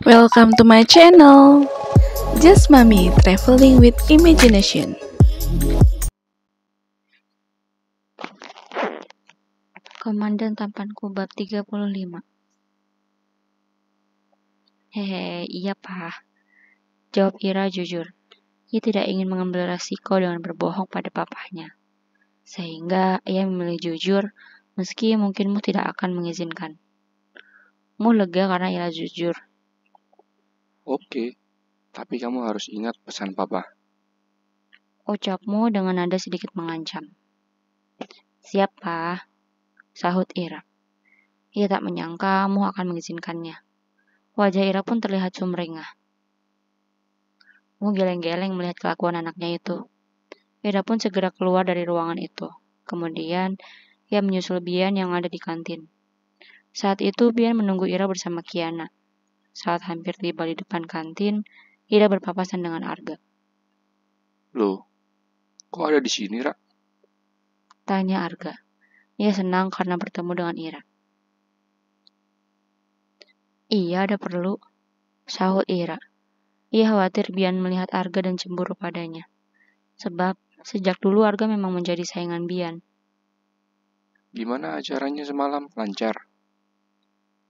Welcome to my channel, Just Mami Traveling with Imagination. Komandan Tampanku bab 35. Hehe, iya Pak. Jawab Ira jujur. Ia tidak ingin mengambil resiko dengan berbohong pada papahnya. Sehingga ia memilih jujur meski mungkin Mu tidak akan mengizinkan. Mu lega karena Ira jujur. Oke, tapi kamu harus ingat pesan papa. Ucapmu dengan nada sedikit mengancam. Siap Pak, sahut Ira. Ia tak menyangka Mu akan mengizinkannya. Wajah Ira pun terlihat sumringah. Mu geleng-geleng melihat kelakuan anaknya itu. Ira pun segera keluar dari ruangan itu. Kemudian, ia menyusul Bian yang ada di kantin. Saat itu, Bian menunggu Ira bersama Kiana. Saat hampir tiba di depan kantin, Ira berpapasan dengan Arga. Loh, kok ada di sini, Ra? Tanya Arga. Ia senang karena bertemu dengan Ira. Iya, ada perlu, sahut Ira. Ia khawatir Bian melihat Arga dan cemburu padanya. Sebab, sejak dulu Arga memang menjadi saingan Bian. Gimana acaranya semalam? Lancar?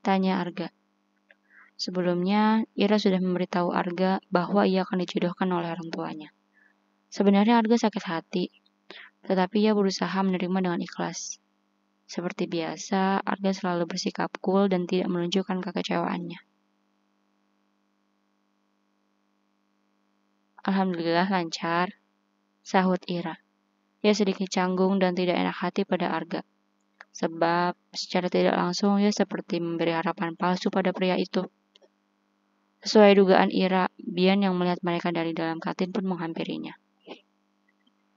Tanya Arga. Sebelumnya, Ira sudah memberitahu Arga bahwa ia akan dijodohkan oleh orang tuanya. Sebenarnya Arga sakit hati, tetapi ia berusaha menerima dengan ikhlas. Seperti biasa, Arga selalu bersikap cool dan tidak menunjukkan kekecewaannya. Alhamdulillah lancar, sahut Ira. Ia sedikit canggung dan tidak enak hati pada Arga. Sebab, secara tidak langsung ia seperti memberi harapan palsu pada pria itu. Sesuai dugaan Ira, Bian yang melihat mereka dari dalam kantin pun menghampirinya.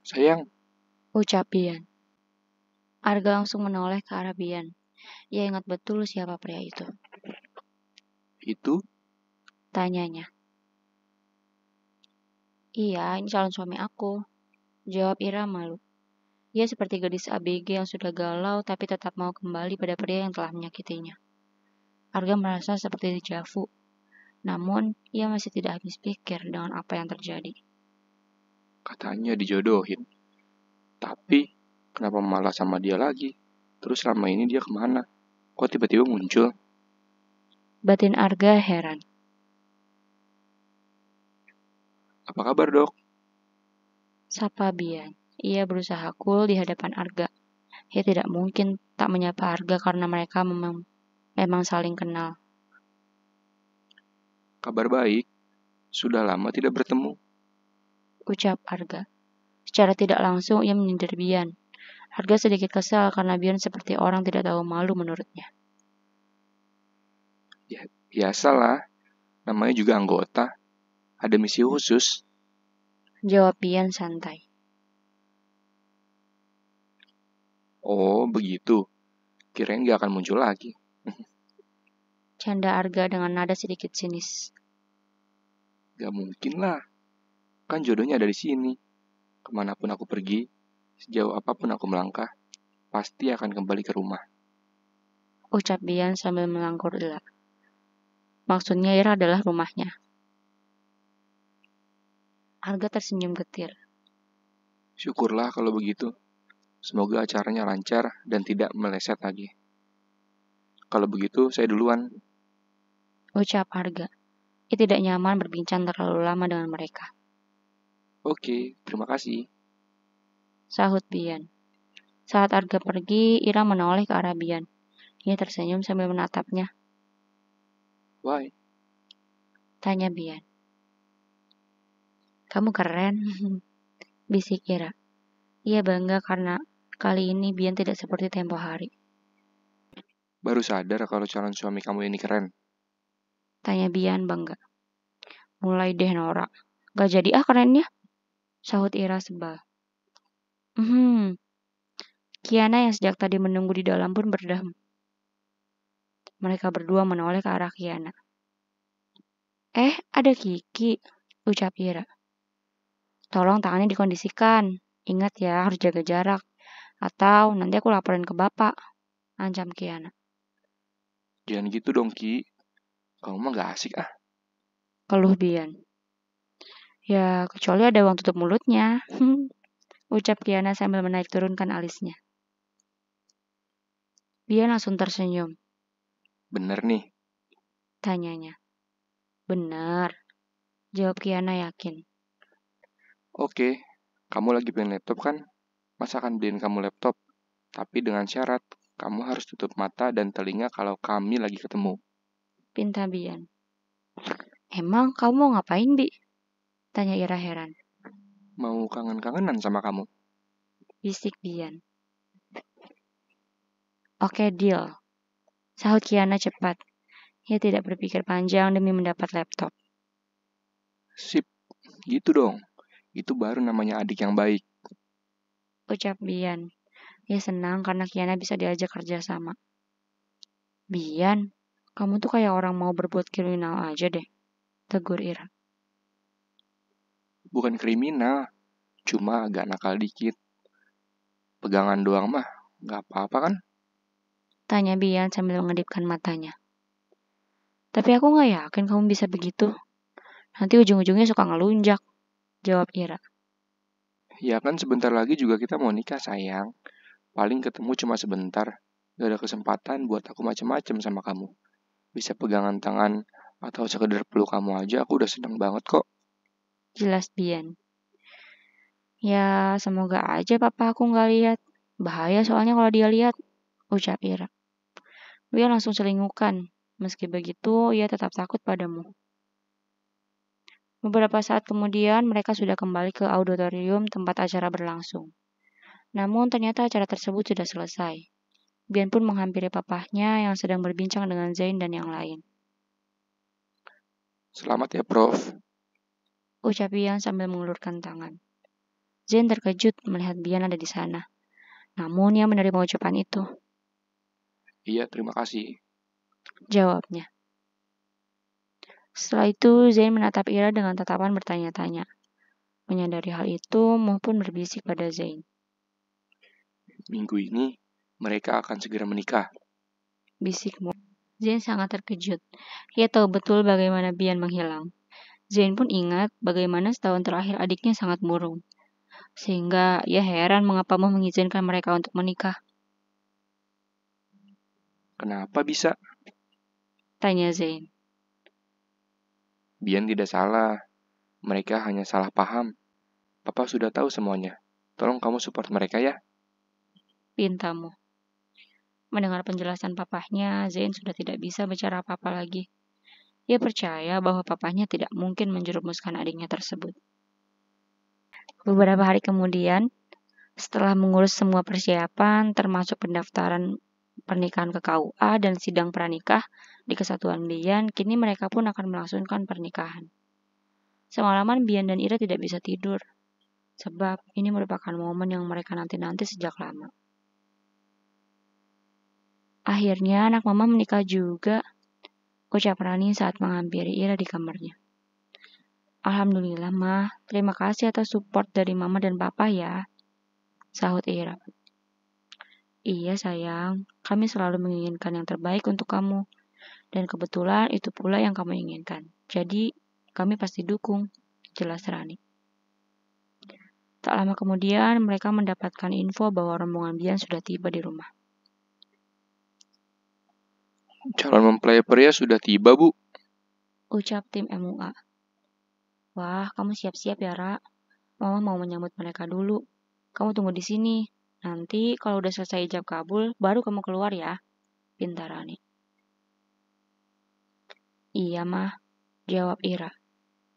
Sayang, Ucap Bian. Arga langsung menoleh ke arah Bian. Ia ingat betul siapa pria itu. itu? Tanyanya. Iya, ini calon suami aku. Jawab Ira malu. Ia seperti gadis ABG yang sudah galau tapi tetap mau kembali pada pria yang telah menyakitinya. Arga merasa seperti dejavu. Namun, ia masih tidak habis pikir dengan apa yang terjadi. Katanya dijodohin. Tapi, kenapa malah sama dia lagi? Terus selama ini dia kemana? Kok tiba-tiba muncul? Batin Arga heran. Apa kabar, Dok? Sapa Bian. Ia berusaha cool di hadapan Arga. Ia tidak mungkin tak menyapa Arga karena mereka memang saling kenal. Kabar baik. Sudah lama tidak bertemu. Ucap Arga. Secara tidak langsung ia menyindir Bian. Arga sedikit kesal karena Bian seperti orang tidak tahu malu menurutnya. Ya, biasalah. Namanya juga anggota. Ada misi khusus. Jawab Bian santai. Oh, begitu. Kirain gak akan muncul lagi. Canda Arga dengan nada sedikit sinis. Gak mungkin lah. Kan jodohnya ada di sini. Kemanapun aku pergi, sejauh apapun aku melangkah, pasti akan kembali ke rumah. Ucap Bian sambil melangkur Ira. Maksudnya Ira adalah rumahnya. Arga tersenyum getir. Syukurlah kalau begitu. Semoga acaranya lancar dan tidak meleset lagi. Kalau begitu, saya duluan. Ucap Arga. Ia tidak nyaman berbincang terlalu lama dengan mereka. Oke, terima kasih. Sahut Bian. Saat Arga pergi, Ira menoleh ke arah Bian. Ia tersenyum sambil menatapnya. Why? Tanya Bian. Kamu keren, bisik Ira. Ia bangga karena kali ini Bian tidak seperti tempo hari. Baru sadar kalau calon suami kamu ini keren. Tanya Bian bangga. Mulai deh Nora. Gak jadi kerennya. Sahut Ira sebal. Kiana yang sejak tadi menunggu di dalam pun berdehem. Mereka berdua menoleh ke arah Kiana. Ada Kiki, ucap Ira. Tolong tangannya dikondisikan. Ingat ya, harus jaga jarak. Atau nanti aku laporin ke bapak. Ancam Kiana. Jangan gitu dong, Ki. Kamu mah gak asik ah. keluh Bian. Ya, kecuali ada uang tutup mulutnya. Ucap Kiana sambil menaik turunkan alisnya. Bian langsung tersenyum. Bener nih. Tanyanya. Benar, jawab Kiana yakin. Oke, kamu lagi pengen laptop kan? Masa akan beliin kamu laptop? Tapi dengan syarat, kamu harus tutup mata dan telinga kalau kami lagi ketemu. Pinta Bian. Emang kamu mau ngapain, Bi? Tanya Ira heran. Mau kangen-kangenan sama kamu? Bisik Bian. Oke, deal. Sahut Kiana cepat. Ia tidak berpikir panjang demi mendapat laptop. Sip, gitu dong. Itu baru namanya adik yang baik. Ucap Bian. Ia senang karena Kiana bisa diajak kerja sama. Bian, kamu tuh kayak orang mau berbuat kriminal aja deh. Tegur Ira. Bukan kriminal, cuma agak nakal dikit. Pegangan doang mah, gak apa-apa kan? Tanya Bian sambil mengedipkan matanya. Tapi aku gak yakin kamu bisa begitu. Nanti ujung-ujungnya suka ngelunjak. Jawab Ira. Ya kan sebentar lagi juga kita mau nikah sayang. Paling ketemu cuma sebentar. Gak ada kesempatan buat aku macem-macem sama kamu. Bisa pegangan tangan atau sekedar peluk kamu aja aku udah seneng banget kok. Jelas Bian. Ya, semoga aja papa aku gak lihat. Bahaya soalnya kalau dia lihat. Ucap Ira. Bian langsung selingukan. Meski begitu, ia tetap takut padamu. Beberapa saat kemudian, mereka sudah kembali ke auditorium tempat acara berlangsung. Namun ternyata acara tersebut sudah selesai. Bian pun menghampiri papahnya yang sedang berbincang dengan Zain dan yang lain. Selamat ya Prof. Ucap Bian sambil mengulurkan tangan. Zain terkejut melihat Bian ada di sana. Namun ia menerima ucapan itu. Iya terima kasih. Jawabnya. Setelah itu, Zain menatap Ira dengan tatapan bertanya-tanya. Menyadari hal itu, Mo pun berbisik pada Zain. Minggu ini mereka akan segera menikah. Bisik Mo. Zain sangat terkejut. Ia tahu betul bagaimana Bian menghilang. Zain pun ingat bagaimana setahun terakhir adiknya sangat murung. Sehingga ia heran mengapa Mo mengizinkan mereka untuk menikah. Kenapa bisa? Tanya Zain. Bian tidak salah. Mereka hanya salah paham. Papa sudah tahu semuanya. Tolong kamu support mereka ya. Pinta Mo. Mendengar penjelasan papahnya, Zain sudah tidak bisa bicara apa-apa lagi. Ia percaya bahwa papahnya tidak mungkin menjerumuskan adiknya tersebut. Beberapa hari kemudian, setelah mengurus semua persiapan, termasuk pendaftaran pernikahan ke KUA dan sidang pranikah di Kesatuan Bian, kini mereka pun akan melangsungkan pernikahan. Semalaman Bian dan Ira tidak bisa tidur, sebab ini merupakan momen yang mereka nanti-nanti sejak lama. Akhirnya anak mama menikah juga, ucap Rani saat menghampiri Ira di kamarnya. Alhamdulillah, Ma. Terima kasih atas support dari Mama dan Papa ya, sahut Ira. Iya sayang, kami selalu menginginkan yang terbaik untuk kamu. Dan kebetulan itu pula yang kamu inginkan. Jadi, kami pasti dukung, jelas Rani. Tak lama kemudian, mereka mendapatkan info bahwa rombongan Bian sudah tiba di rumah. Calon mempelai pria sudah tiba, Bu. Ucap tim MUA. Wah, kamu siap-siap ya, Ra. Mama mau menyambut mereka dulu. Kamu tunggu di sini. Nanti kalau udah selesai ijab kabul, baru kamu keluar ya, pinta Rani. Iya, Mah, jawab Ira.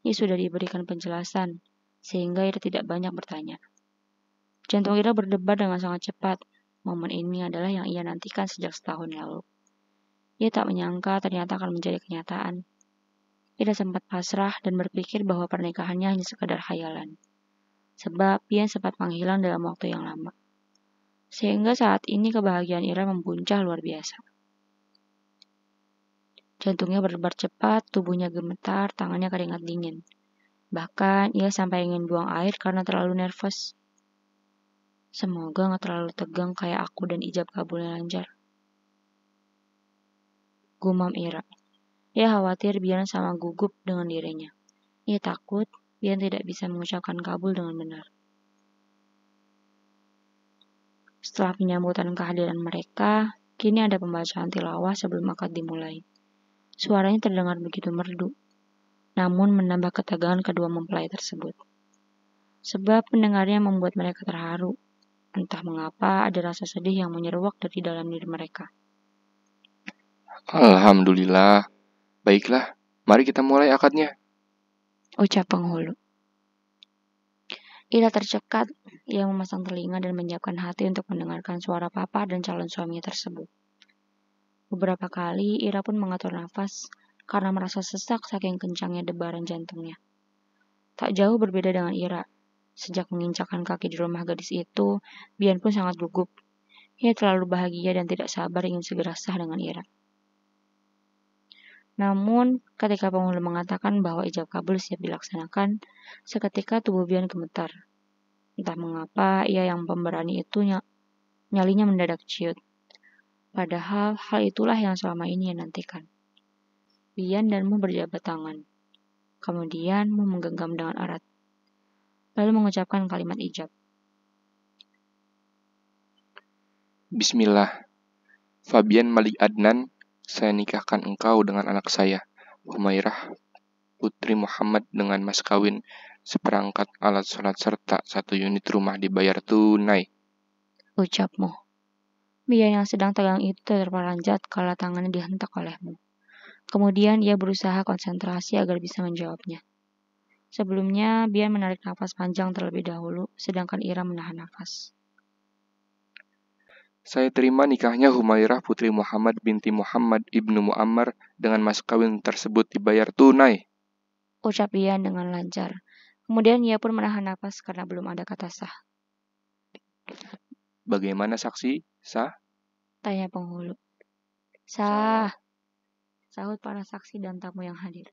Ia sudah diberikan penjelasan, sehingga Ira tidak banyak bertanya. Jantung Ira berdebar dengan sangat cepat. Momen ini adalah yang ia nantikan sejak setahun lalu. Ia tak menyangka ternyata akan menjadi kenyataan. Ira sempat pasrah dan berpikir bahwa pernikahannya hanya sekadar khayalan. Sebab ia sempat menghilang dalam waktu yang lama. Sehingga saat ini kebahagiaan Ira membuncah luar biasa. Jantungnya berdebar cepat, tubuhnya gemetar, tangannya keringat dingin. Bahkan ia sampai ingin buang air karena terlalu nervous. Semoga gak terlalu tegang kayak aku dan ijab kabulnya lancar. Gumam Ira. Ia khawatir Bian sama gugup dengan dirinya. Ia takut Bian tidak bisa mengucapkan kabul dengan benar. Setelah penyambutan kehadiran mereka, kini ada pembacaan tilawah sebelum akad dimulai. Suaranya terdengar begitu merdu, namun menambah ketegangan kedua mempelai tersebut. Sebab pendengarnya membuat mereka terharu. Entah mengapa ada rasa sedih yang menyeruak dari dalam diri mereka. Alhamdulillah. Baiklah, mari kita mulai akadnya. Ucap penghulu. Ira tercekat, ia memasang telinga dan menyiapkan hati untuk mendengarkan suara papa dan calon suaminya tersebut. Beberapa kali Ira pun mengatur nafas karena merasa sesak saking kencangnya debaran jantungnya. Tak jauh berbeda dengan Ira. Sejak menginjakkan kaki di rumah gadis itu, Bian pun sangat gugup. Ia terlalu bahagia dan tidak sabar ingin segera sah dengan Ira. Namun, ketika penghulu mengatakan bahwa ijab kabul siap dilaksanakan, seketika tubuh Bian gemetar. Entah mengapa ia yang pemberani itu nyalinya mendadak ciut. Padahal hal itulah yang selama ini ia nantikan. Bian dan Mu berjabat tangan. Kemudian Mu menggenggam dengan erat. Lalu mengucapkan kalimat ijab. Bismillah. Fabian Malik Adnan, saya nikahkan engkau dengan anak saya, Humairah Putri Muhammad, dengan mas kawin, seperangkat alat sholat serta 1 unit rumah dibayar tunai. Ucapmu. Bian yang sedang tegang itu terperanjat kala tangannya dihentak olehmu. Kemudian ia berusaha konsentrasi agar bisa menjawabnya. Sebelumnya, Bian menarik nafas panjang terlebih dahulu, sedangkan Ira menahan nafas. Saya terima nikahnya Humairah Putri Muhammad binti Muhammad ibnu Muammar dengan mas kawin tersebut dibayar tunai. Ucap Bian dengan lancar. Kemudian ia pun menahan nafas karena belum ada kata sah. Bagaimana saksi? Sah? Tanya penghulu. Sah. Sahut para saksi dan tamu yang hadir.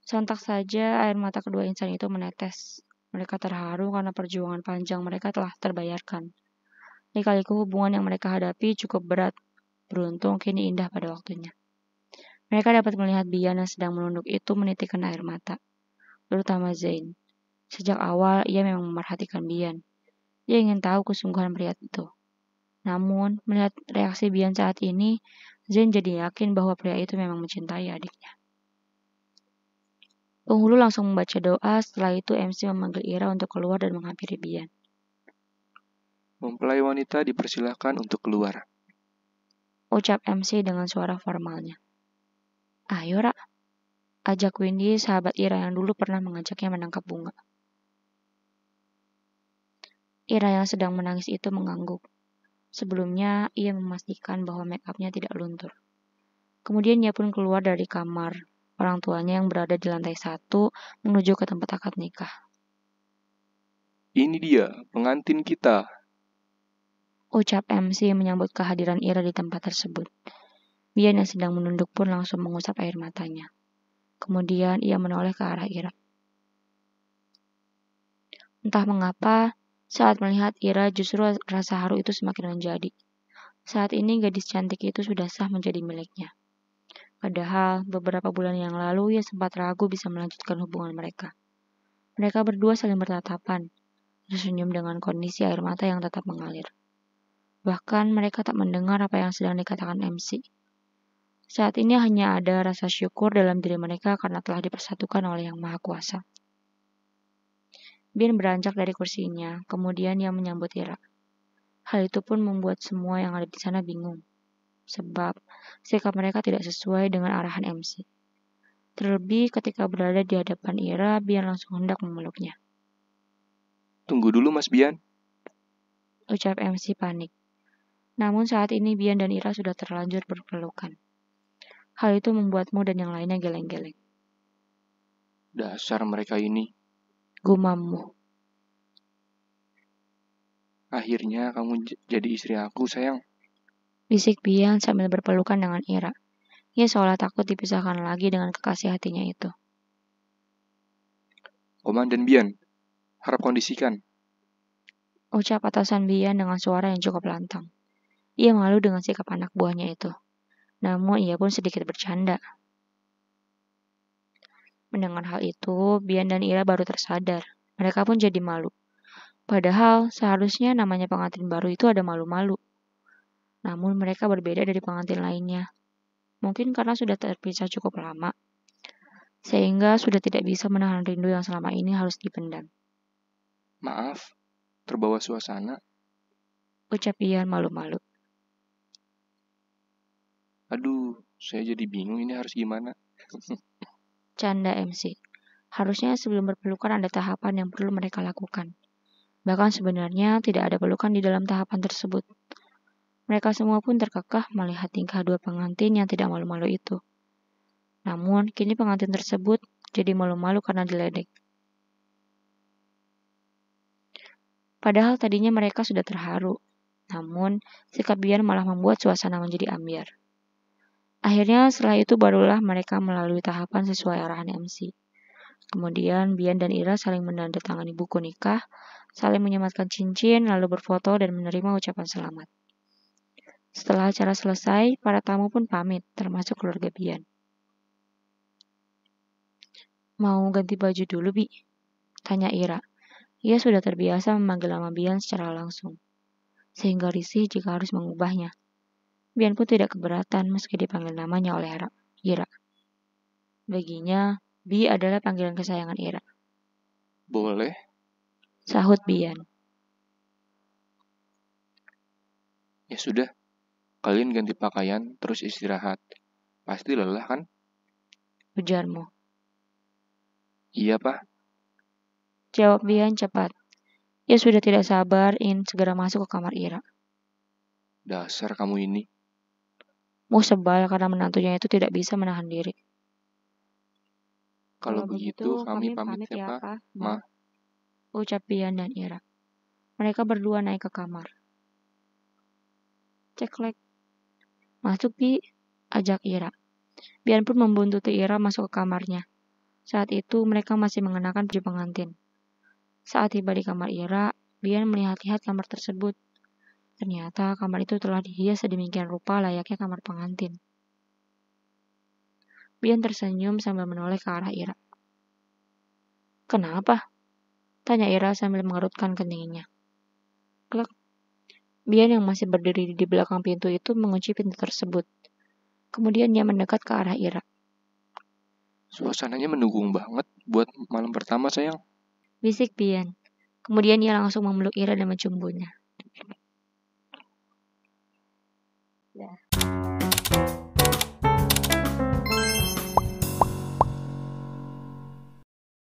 Sontak saja air mata kedua insan itu menetes. Mereka terharu karena perjuangan panjang mereka telah terbayarkan. Lika-liku hubungan yang mereka hadapi cukup berat. Beruntung kini indah pada waktunya. Mereka dapat melihat Bian yang sedang menunduk itu menitikkan air mata. Terutama Zain. Sejak awal ia memang memerhatikan Bian. Ia ingin tahu kesungguhan pria itu. Namun, melihat reaksi Bian saat ini, Zain jadi yakin bahwa pria itu memang mencintai adiknya. Penghulu langsung membaca doa, setelah itu MC memanggil Ira untuk keluar dan menghampiri Bian. Mempelai wanita dipersilahkan untuk keluar. Ucap MC dengan suara formalnya. Ayo, Ra. Ajak Windy, sahabat Ira yang dulu pernah mengajaknya menangkap bunga. Ira yang sedang menangis itu mengangguk. Sebelumnya, ia memastikan bahwa make-up-nya tidak luntur. Kemudian ia pun keluar dari kamar orang tuanya yang berada di lantai 1 menuju ke tempat akad nikah. Ini dia, pengantin kita. Ucap MC menyambut kehadiran Ira di tempat tersebut. Bian yang sedang menunduk pun langsung mengusap air matanya. Kemudian ia menoleh ke arah Ira. Entah mengapa, saat melihat Ira justru rasa haru itu semakin menjadi. Saat ini gadis cantik itu sudah sah menjadi miliknya. Padahal beberapa bulan yang lalu ia sempat ragu bisa melanjutkan hubungan mereka. Mereka berdua saling bertatapan, tersenyum dengan kondisi air mata yang tetap mengalir. Bahkan mereka tak mendengar apa yang sedang dikatakan MC. Saat ini hanya ada rasa syukur dalam diri mereka karena telah dipersatukan oleh Yang Maha Kuasa. Bian beranjak dari kursinya, kemudian ia menyambut Ira. Hal itu pun membuat semua yang ada di sana bingung. Sebab sikap mereka tidak sesuai dengan arahan MC. Terlebih ketika berada di hadapan Ira, Bian langsung hendak memeluknya. Tunggu dulu Mas Bian. Ucap MC panik. Namun saat ini Bian dan Ira sudah terlanjur berpelukan. Hal itu membuatmu dan yang lainnya geleng-geleng. Dasar mereka ini. Gumammu. Akhirnya kamu jadi istri aku, sayang. Bisik Bian sambil berpelukan dengan Ira. Ia seolah takut dipisahkan lagi dengan kekasih hatinya itu. Komandan Bian, harap kondisikan. Ucap atasan Bian dengan suara yang cukup lantang. Ia malu dengan sikap anak buahnya itu. Namun ia pun sedikit bercanda. Mendengar hal itu, Bian dan Ira baru tersadar. Mereka pun jadi malu. Padahal seharusnya namanya pengantin baru itu ada malu-malu. Namun mereka berbeda dari pengantin lainnya. Mungkin karena sudah terpisah cukup lama, sehingga sudah tidak bisa menahan rindu yang selama ini harus dipendam. Maaf, terbawa suasana. Ucap Bian malu-malu. Aduh, saya jadi bingung ini harus gimana. Canda MC. Harusnya sebelum berpelukan ada tahapan yang perlu mereka lakukan. Bahkan sebenarnya tidak ada pelukan di dalam tahapan tersebut. Mereka semua pun terkekeh melihat tingkah dua pengantin yang tidak malu-malu itu. Namun, kini pengantin tersebut jadi malu-malu karena diledek. Padahal tadinya mereka sudah terharu. Namun, sikap Bian malah membuat suasana menjadi ambiar. Akhirnya setelah itu barulah mereka melalui tahapan sesuai arahan MC. Kemudian Bian dan Ira saling menandatangani buku nikah, saling menyematkan cincin, lalu berfoto dan menerima ucapan selamat. Setelah acara selesai, para tamu pun pamit, termasuk keluarga Bian. Mau ganti baju dulu, Bi? Tanya Ira. Ia sudah terbiasa memanggil nama Bian secara langsung, sehingga risih jika harus mengubahnya. Bian pun tidak keberatan meski dipanggil namanya oleh Ira. Baginya, Bi adalah panggilan kesayangan Ira. Boleh? Sahut Bian. Ya sudah, kalian ganti pakaian terus istirahat. Pasti lelah kan? Ujarmu. Iya, Pak. Jawab Bian cepat. Ia sudah tidak sabar ingin segera masuk ke kamar Ira. Dasar kamu ini. Mu sebal karena menantunya itu tidak bisa menahan diri. Kalau begitu kami pamit ya, Pak. Ma. Ucap Bian dan Ira. Mereka berdua naik ke kamar. Ceklek. Masuk, Bi, ajak Ira. Bian pun membuntuti Ira masuk ke kamarnya. Saat itu mereka masih mengenakan baju pengantin. Saat tiba di kamar Ira, Bian melihat-lihat kamar tersebut. Ternyata kamar itu telah dihias sedemikian rupa layaknya kamar pengantin. Bian tersenyum sambil menoleh ke arah Ira. Kenapa? Tanya Ira sambil mengerutkan keningnya. Klek. Bian yang masih berdiri di belakang pintu itu mengunci pintu tersebut. Kemudian dia mendekat ke arah Ira. Suasananya mendukung banget buat malam pertama, sayang. Bisik Bian. Kemudian ia langsung memeluk Ira dan mencumbunya.